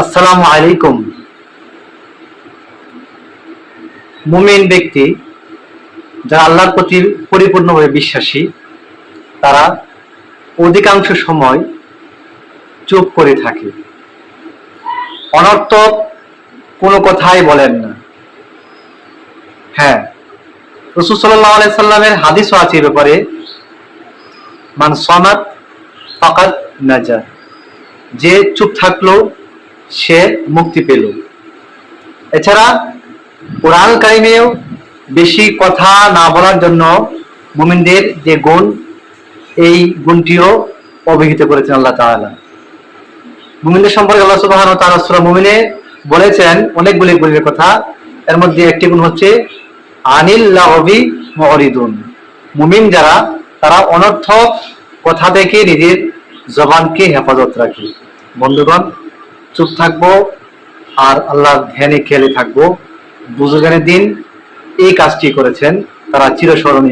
আসসালামু আলাইকুম। মুমিন ব্যক্তি যারা আল্লাহর প্রতি পরিপূর্ণভাবে বিশ্বাসী, তারা অধিকাংশ সময় চুপ করে থাকে, অনর্থক কোনো কথাই বলেন না। হ্যাঁ, রাসূল সাল্লাল্লাহু আলাইহি সাল্লামের হাদিসও আছে এই ব্যাপারে, মান সামাত ফাকাদ নাজা, যে চুপ থাকলো সে মুক্তি পেল। এছাড়া কোরআন কারিমেও বেশি কথা না বলার জন্য মুমিনদের যে গুণ, এই গুণটিও অভিহিত করেছেন আল্লাহ তাআলা। মুমিনদের সম্পর্কে আল্লাহ সুবহানাহু ওয়া তাআলা সূরা মুমিনে বলেছেন অনেকগুলি গুণের কথা। এর মধ্যে একটি গুণ হচ্ছে আনিল লাগবি মুরিদুন। মুমিন যারা, তারা অনর্থক কথা থেকে নিজের জবানকে হেফাজত রাখে। বন্ধুগণ, চুপ থাকবো আর আল্লাহর ধ্যানে খেলে থাকবো। বুজুর্গানের দিন এই কাজটি করেছেন, তারা চিরস্মরণীয়।